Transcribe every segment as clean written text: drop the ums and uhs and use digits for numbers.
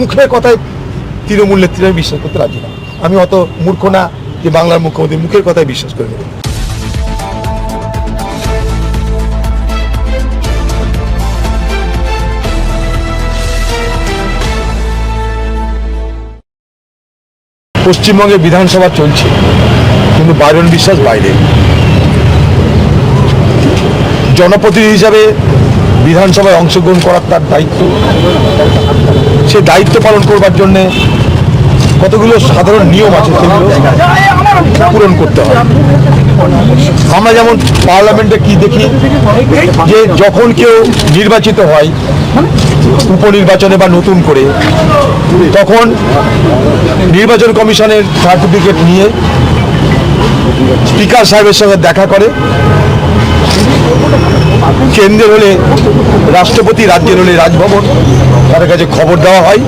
মুখের কথায় তৃণমূল নেত্রী আমি বিশ্বাস করতে রাজি না। আমি অত মূর্খ না যে বাংলার মুখ্যমন্ত্রী মুখের কথায় বিশ্বাস করে নেব। পশ্চিমবঙ্গে বিধানসভা চলছে, কিন্তু বাইরন বিশ্বাস বাইরে। জনপ্রতিনিধি হিসাবে বিধানসভায় অংশগ্রহণ করার তার দায়িত্ব, সে দায়িত্ব পালন করবার জন্যে কতগুলো সাধারণ নিয়ম আছে, সেগুলো পূরণ করতে হয়। আমরা যেমন পার্লামেন্টে কি দেখি, যে যখন কেউ নির্বাচিত হয় উপনির্বাচনে বা নতুন করে, তখন নির্বাচন কমিশনের সার্টিফিকেট নিয়ে স্পিকার সাহেবের সঙ্গে দেখা করে। কেন্দ্রের হলে রাষ্ট্রপতি, রাজ্যের হলে রাজভবন, তাদের কাছে খবর দেওয়া হয়।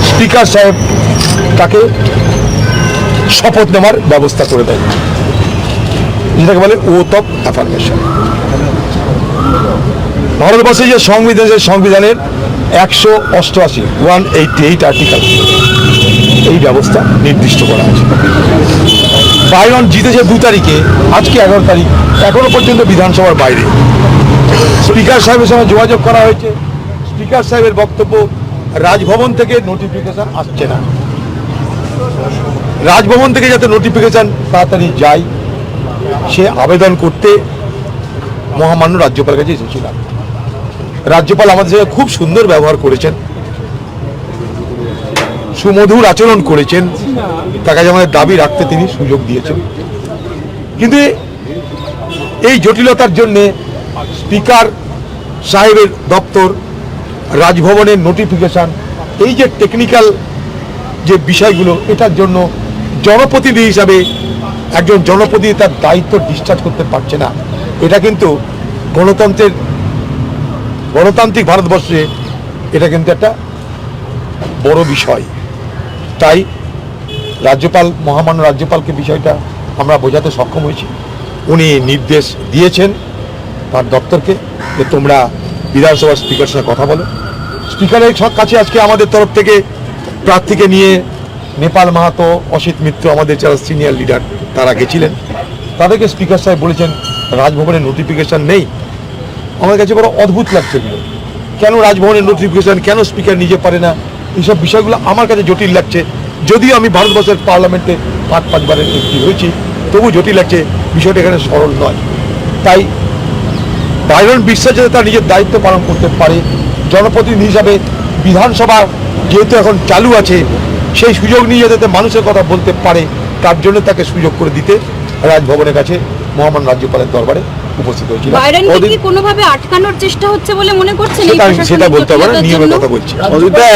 স্পিকার সাহেব তাকে শপথ নেওয়ার ব্যবস্থা করে দেয়, যেটাকে বলে ওথ অফ অ্যাফার্মেশন। ভারতবর্ষে যে সংবিধানের 188 আর্টিকেল এই ব্যবস্থা নির্দিষ্ট করা আছে। বাইরন জিতেছে 2 তারিখে, আজকে 11 তারিখ, এখনো পর্যন্ত বিধানসভার বাইরে। স্পিকার সাহেবের সঙ্গে যোগাযোগ করা হয়েছে। স্পিকার সাহেবের বক্তব্য, রাজভবন থেকে নোটিফিকেশন আসছে না। রাজভবন থেকে যাতে নোটিফিকেশন তাড়াতাড়ি যায়, সে আবেদন করতে মহামান্য রাজ্যপালের কাছে এসেছিলাম। রাজ্যপাল আমাদের সাথে খুব সুন্দর ব্যবহার করেছেন, সুমধুর আচরণ করেছেন, তার কাছে আমাদের দাবি রাখতে তিনি সুযোগ দিয়েছেন। কিন্তু এই জটিলতার জন্যে স্পিকার সাহেবের দপ্তর, রাজভবনের নোটিফিকেশন, এই যে টেকনিক্যাল যে বিষয়গুলো, এটার জন্য জনপ্রতিনিধি হিসাবে একজন জনপ্রতিনিধি তার দায়িত্ব ডিসচার্জ করতে পারছে না। এটা কিন্তু গণতান্ত্রিক ভারতবর্ষে এটা কিন্তু একটা বড় বিষয়। তাই মহামান্য রাজ্যপালকে বিষয়টা আমরা বোঝাতে সক্ষম হয়েছি। উনি নির্দেশ দিয়েছেন তার দপ্তরকে যে তোমরা বিধানসভার স্পিকারের সঙ্গে কথা বলো। স্পিকারের কাছে আজকে আমাদের তরফ থেকে প্রার্থীকে নিয়ে নেপাল মাহাতো, অসিত মিত্র, আমাদের যারা সিনিয়র লিডার, তারা গেছিলেন। তাদেরকে স্পিকার সাহেব বলেছেন রাজভবনের নোটিফিকেশন নেই। আমার কাছে বড় অদ্ভুত লাগছে এগুলো। কেন রাজভবনের নোটিফিকেশন, কেন স্পিকার নিজে পারে না, এইসব বিষয়গুলো আমার কাছে জটিল লাগছে। যদিও আমি ভারতবর্ষের পার্লামেন্টে 5 বারের এমপি হয়েছি, তবু জটিল লাগছে, বিষয়টা এখানে সরল নয়। তাই বাইরন বিশ্বাস যাতে তার নিজের দায়িত্ব পালন করতে পারে, জনপ্রতিনিধি হিসাবে বিধানসভা যেহেতু এখন চালু আছে, সেই সুযোগ নিয়ে যাতে মানুষের কথা বলতে পারে, তার জন্য তাকে সুযোগ করে দিতে রাজভবনের কাছে মহামান্য রাজ্যপালের দরবারে উপস্থিত হয়েছিল। কোনোভাবে আটকানোর চেষ্টা হচ্ছে বলে মনে করছেন? সেটা বলতে হবে না, নিয়মের কথা বলছি।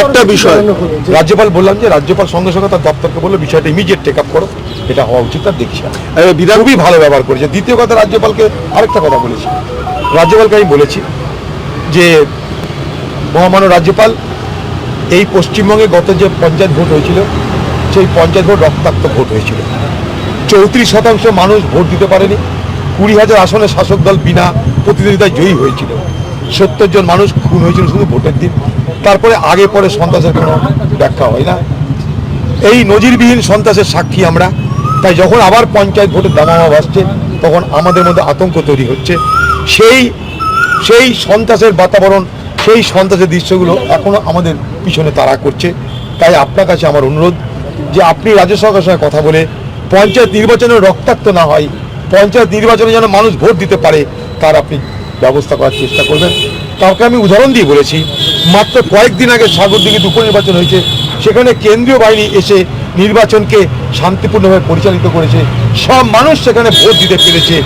একটা বিষয় রাজ্যপাল বললাম যে রাজ্যপাল সঙ্গে সঙ্গে তার দপ্তরকে বললো বিষয়টা ইমিডিয়েট টেক আপ করো, এটা হওয়া উচিত। তার দেখছি খুবই ভালো ব্যবহার করেছে। দ্বিতীয় কথা, রাজ্যপালকে আরেকটা কথা বলেছি। রাজ্যপালকে আমি বলেছি যে মহামান্য রাজ্যপাল, এই পশ্চিমবঙ্গে গত যে পঞ্চায়েত ভোট হয়েছিল, সেই পঞ্চায়েত ভোট রক্তাক্ত ভোট হয়েছিল। 34% মানুষ ভোট দিতে পারেনি। 20,000 আসনে শাসক দল বিনা প্রতিদ্বন্দ্বিতায় জয়ী হয়েছিল। 70 জন মানুষ খুন হয়েছিল শুধু ভোটের দিন। তারপরে আগে পরে সন্ত্রাসের কোনো ব্যাখ্যা হয় না। এই নজিরবিহীন সন্ত্রাসের সাক্ষী আমরা। তাই যখন আবার পঞ্চায়েত ভোটের দামামা আসছে, তখন আমাদের মধ্যে আতঙ্ক তৈরি হচ্ছে। সেই সন্ত্রাসের বাতাবরণ, সেই সন্ত্রাসের দৃশ্যগুলো এখনও আমাদের পিছনে তাড়া করছে। তাই আপনার কাছে আমার অনুরোধ যে আপনি রাজ্য সরকারের সঙ্গে কথা বলে পঞ্চায়েত নির্বাচনে রক্তাক্ত না হয়, পঞ্চায়েত নির্বাচনে যেন মানুষ ভোট দিতে পারে, তার আপনি ব্যবস্থা করার চেষ্টা করবেন। কাউকে আমি উদাহরণ দিয়ে বলেছি, মাত্র কয়েকদিন আগে সাগরদিঘিতে উপনির্বাচন হয়েছে, সেখানে কেন্দ্রীয় বাহিনী এসে নির্বাচনকে শান্তিপূর্ণভাবে পরিচালিত করেছে। সব মানুষ সেখানে ভোট দিতে পেরেছে।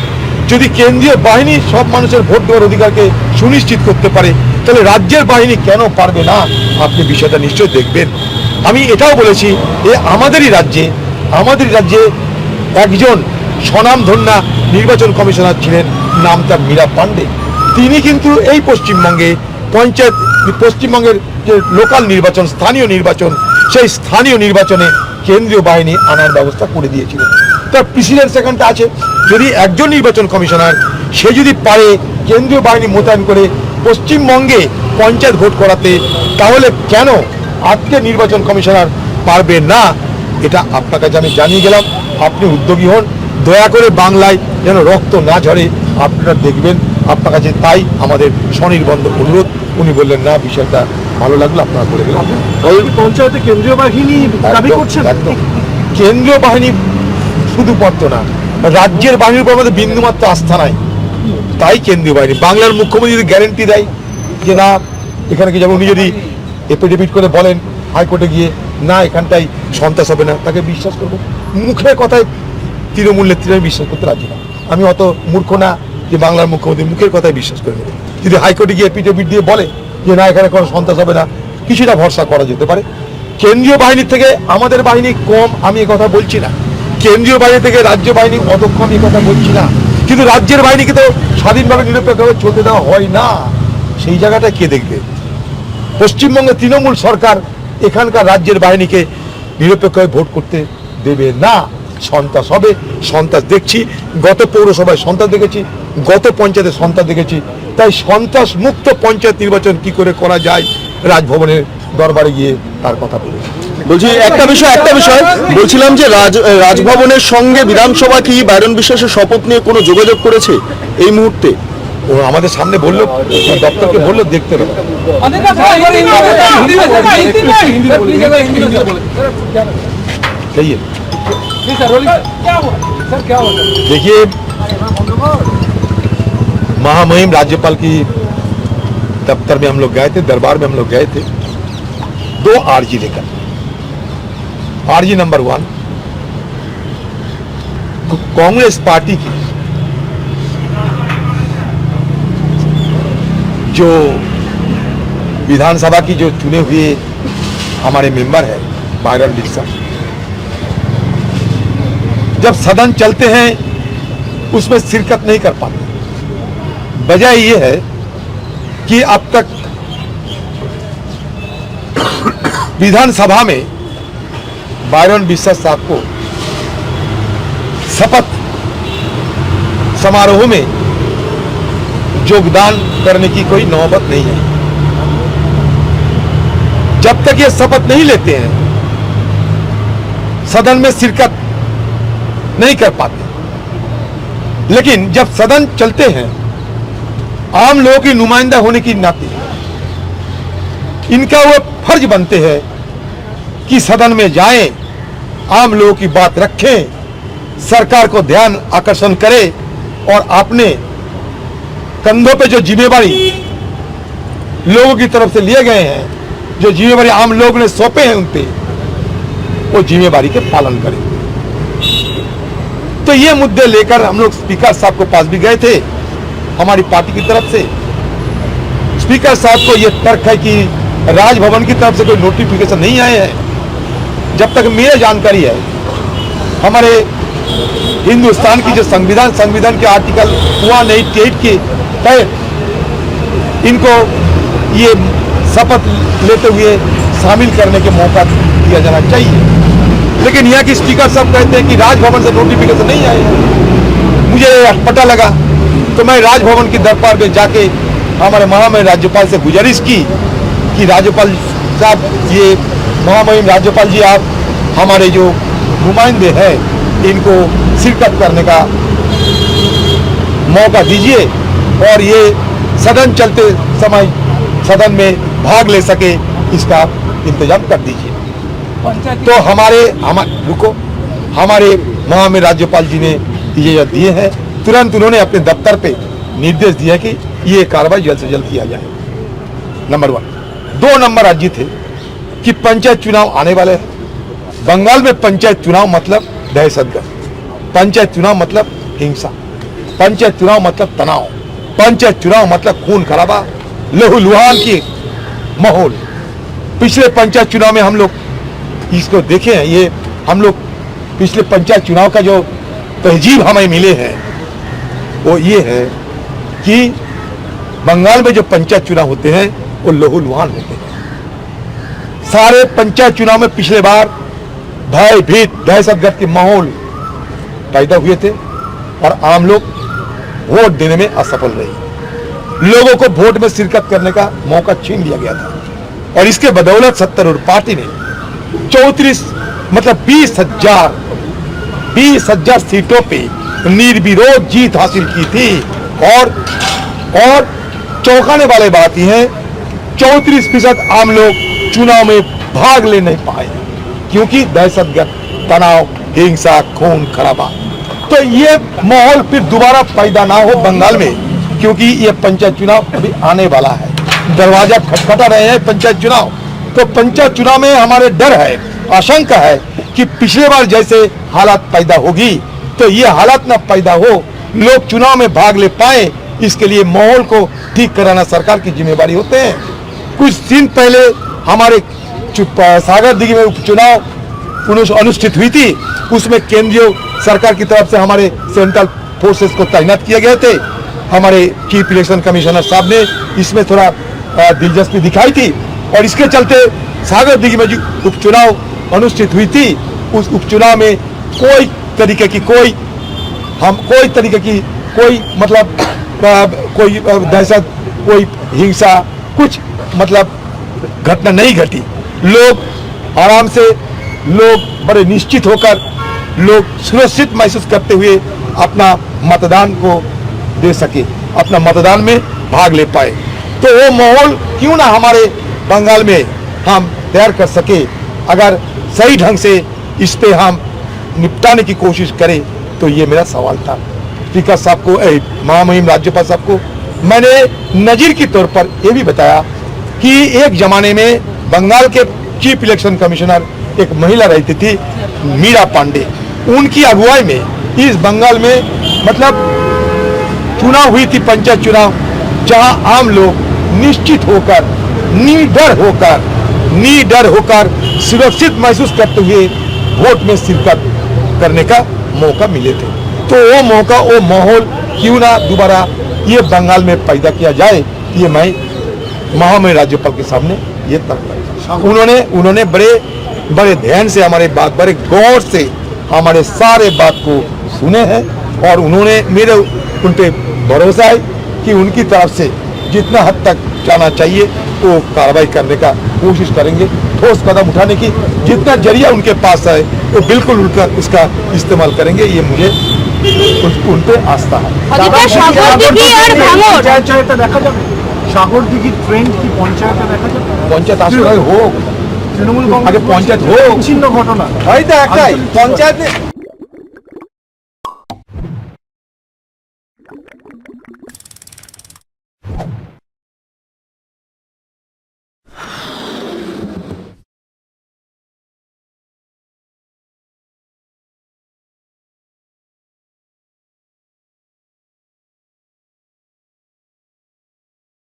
যদি কেন্দ্রীয় বাহিনী সব মানুষের ভোট দেওয়ার অধিকারকে সুনিশ্চিত করতে পারে, তাহলে রাজ্যের বাহিনী কেন পারবে না? আপনি বিষয়টা নিশ্চয়ই দেখবেন। আমি এটাও বলেছি যে আমাদেরই রাজ্যে একজন স্বনামধন্য নির্বাচন কমিশনার ছিলেন, নাম তার মীরা পান্ডে। তিনি কিন্তু এই পশ্চিমবঙ্গের যে লোকাল নির্বাচন, স্থানীয় নির্বাচন, সেই স্থানীয় নির্বাচনে কেন্দ্রীয় বাহিনী আনার ব্যবস্থা করে দিয়েছিলেন। তার প্রেসিডেন্ট সেখানটা আছে। যদি একজন নির্বাচন কমিশনার, সে যদি পারে কেন্দ্রীয় বাহিনী মোতায়েন করে পশ্চিমবঙ্গে পঞ্চায়েত ভোট করাতে, তাহলে কেন আজকে নির্বাচন কমিশনার পারবে না, এটা আপনার কাছে আমি জানিয়ে গেলাম। আপনি উদ্যোগী হন, দয়া করে বাংলায় যেন রক্ত না ঝরে আপনারা দেখবেন, আপনার কাছে তাই আমাদের স্বনির্বন্ধ অনুরোধ। উনি বললেন না, বিষয়টা ভালো লাগলো, আপনারা বলে গেলাম। পঞ্চায়েতে কেন্দ্রীয় বাহিনী দাবি করছেন। একদম কেন্দ্রীয় বাহিনী শুধু পড়ত না, রাজ্যের বাহিনীর উপর আমাদের বিন্দুমাত্র আস্থা নাই, তাই কেন্দ্রীয় বাহিনী। বাংলার মুখ্যমন্ত্রী যদি গ্যারেন্টি দেয় যে না এখানে কি, যেমন উনি যদি এফিডেভিট করে বলেন হাইকোর্টে গিয়ে না এখানটাই সন্ত্রাস হবে না, তাকে বিশ্বাস করবো। মুখের কথায় তৃণমূল নেত্রী আমি বিশ্বাস করতে রাজি না। আমি অত মূর্খ না যে বাংলার মুখ্যমন্ত্রী মুখের কথায় বিশ্বাস করে নেবে। যদি হাইকোর্টে গিয়ে এফিডেভিট দিয়ে বলে যে না এখানে কোনো সন্ত্রাস হবে না, কিছুটা ভরসা করা যেতে পারে। কেন্দ্রীয় বাহিনীর থেকে আমাদের বাহিনী কম আমি কথা বলছি না, কেন্দ্রীয় বাহিনী থেকে রাজ্য বাহিনী অদক্ষ আমি কথা বলছি না, কিন্তু রাজ্যের বাহিনীকে তো স্বাধীনভাবে নিরপেক্ষভাবে চলতে দেওয়া হয় না। সেই জায়গাটা কে দেখবে? পশ্চিমবঙ্গের তৃণমূল সরকার এখানকার রাজ্যের বাহিনীকে নিরপেক্ষভাবে ভোট করতে দেবে না। সন্ত্রাস হবে, সন্ত্রাস দেখছি, গত পৌরসভায় সন্ত্রাস দেখেছি, গত পঞ্চায়েতে সন্ত্রাস দেখেছি। তাই সন্ত্রাস মুক্ত পঞ্চায়েত নির্বাচন কি করে করা যায়, রাজভবনের দরবারে গিয়ে তার কথা বলে। বলছি একটা বিষয় বলছিলাম যে রাজভবনের সঙ্গে বিধানসভা কি বাইরন বিশ্বাসের শপথ নিয়ে কোনো যোগাযোগ করেছে এই মুহূর্তে? ও আমাদের সামনে বললো, দপ্তরকে বললো দেখতে হবে। देखिए, महामहिम राज्यपाल की दफ्तर में हम लोग गए थे, दरबार में हम लोग गए थे, 2 आरजी लेकर। आरजी नंबर 1 कांग्रेस पार्टी की जो विधानसभा की जो चुने हुए हमारे मेंबर है बायरन बिस्सा, जब सदन चलते हैं उसमें शिरकत नहीं कर पाते। वजह यह है कि अब तक विधानसभा में बायरन बिस्सा साहब को शपथ समारोह में योगदान करने की कोई नौबत नहीं है। जब तक ये शपथ नहीं लेते हैं सदन में शिरकत नहीं कर पाते। लेकिन जब सदन चलते हैं आम लोगों की नुमाइंदा होने की नाते इनका वो फर्ज बनते हैं कि सदन में जाएं, आम लोगों की बात रखें, सरकार को ध्यान आकर्षण करें और अपने कंधों पे जो जिम्मेवारी लोगों की तरफ से लिए गए हैं, जो जिम्मेवारी आम लोग ने सौंपे हैं उन पे, वो जिम्मेवारी के पालन करें। तो ये मुद्दे लेकर हम लोग स्पीकर साहब को पास भी गए थे हमारी पार्टी की तरफ से। स्पीकर साहब को ये तर्क है कि राजभवन की तरफ से कोई नोटिफिकेशन नहीं आए हैं। जब तक मेरी जानकारी है हमारे हिंदुस्तान की जो संविधान के आर्टिकल 188 के तहत इनको ये शपथ लेते हुए शामिल करने के मौका दिया जाना चाहिए। लेकिन यहाँ की स्पीकर साहब कहते हैं कि राजभवन से नोटिफिकेशन नहीं आए। मुझे पता लगा तो मैं राजभवन की दरबार में जाके हमारे महामहिम राज्यपाल से गुजारिश की कि राज्यपाल साहब, ये महामहिम राज्यपाल जी, आप हमारे जो नुमाइंदे हैं इनको शिरकत करने का मौका दीजिए और ये सदन चलते समय सदन में भाग ले सके, इसका इंतजाम कर दीजिए। तो हमारे महामहिम राज्यपाल जी ने इजाजत दिए हैं। तुरंत उन्होंने अपने दफ्तर पे निर्देश दिया कि ये कार्रवाई जल्द से जल्द किया जाए। नंबर 1। 2 नंबर अर्जी थे कि पंचायत चुनाव आने वाले हैं। बंगाल में पंचायत चुनाव मतलब दहशतगर्द, पंचायत चुनाव मतलब हिंसा, पंचायत चुनाव मतलब तनाव, पंचायत चुनाव मतलब खून खराबा, लहूलुहान की माहौल। पिछले पंचायत चुनाव में हम लोग इसको देखे हैं। ये हम लोग पिछले पंचायत चुनाव का जो तहजीब हमें मिले हैं वो ये है कि बंगाल में जो पंचायत चुनाव होते हैं वो लहूलुहान होते हैं। सारे पंचायत चुनाव में पिछले बार भय भीत दहशतगर्द के माहौल पैदा हुए थे और आम लोग वोट देने में असफल रहे। लोगों को वोट में शिरकत करने का मौका छीन लिया गया था। और इसके बदौलत सत्तारूढ़ पार्टी ने 34 मतलब 20,000 सीटों पे निर्विरोध जीत हासिल की थी। और चौंकाने वाली बात यह है 34% आम लोग चुनाव में भाग ले नहीं पाए क्योंकि दहशतगर्द तनाव, हिंसा, खून खराबा। तो ये माहौल फिर दोबारा पैदा ना हो बंगाल में, क्योंकि ये पंचायत चुनाव अभी आने वाला है, दरवाजा खटखटा रहे हैं पंचायत चुनाव। तो पंचायत चुनाव में हमारे डर है, आशंका है कि पिछले बार जैसे हालात पैदा होगी तो ये हालात ना पैदा हो, लोग चुनाव में भाग ले पाए। इसके लिए माहौल को ठीक कराना सरकार की जिम्मेदारी होते हैं। कुछ दिन पहले हमारे सागर दिघी में उपचुनाव अनुष्ठित हुई थी, उसमें केंद्रीय सरकार की तरफ से हमारे सेंट्रल फोर्सेस को तैनात किए गए थे। हमारे चीफ इलेक्शन कमिश्नर साहब ने इसमें थोड़ा दिलचस्पी दिखाई थी और इसके चलते सागर दिघी में जो उपचुनाव अनुष्ठित हुई थी उस उपचुनाव में कोई तरीके की मतलब कोई दहशत, कोई हिंसा, कुछ मतलब घटना नहीं घटी। लोग आराम से, लोग बड़े निश्चित होकर, लोग सुरक्षित महसूस करते हुए अपना मतदान को दे सके, अपना मतदान में भाग ले पाए। तो वो माहौल क्यों ना हमारे बंगाल में हम तैयार कर सके। अगर सही ढंग से इस पे हम निपटाने की कोशिश करें तो ये मेरा सवाल था। स्पीकर साहब को, महामहिम राज्यपाल साहब को मैंने नजीर के तौर पर यह भी बताया कि एक जमाने में बंगाल के चीफ इलेक्शन कमिश्नर एक महिला रहती थी मीरा पांडे, उनकी अगुवाई में इस बंगाल में मतलब चुनाव हुई थी, पंचायत चुनाव, जहां आम लोग निश्चित होकर, निडर होकर सुरक्षित महसूस करते हुए वोट में शिरकत करने का मौका मिले थे। तो वो मौका, वो माहौल क्यों ना दोबारा ये बंगाल में पैदा किया जाए, ये मैं महामहिम राज्यपाल के सामने ये तर्क रखा। उन्होंने बड़े ध्यान से हमारे बात, बड़े गौर से हमारे सारे बात को सुने हैं और उन्होंने मेरे उन पे भरोसा है कि उनकी तरफ से जितना हद तक जाना चाहिए वो कार्रवाई करने का कोशिश करेंगे, ठोस कदम उठाने की जितना जरिया उनके पास है वो बिल्कुल उनका उसका इस्तेमाल करेंगे। ये मुझे उन पे आस्था है। সাগর দিঘির ট্রেন্ড কি পঞ্চায়েতে দেখা যাবে? পঞ্চায়েত আসলে হোক, তৃণমূল আগে পঞ্চায়েত হোক, ছিন্ন ঘটনা হয়তো একটাই পঞ্চায়েতে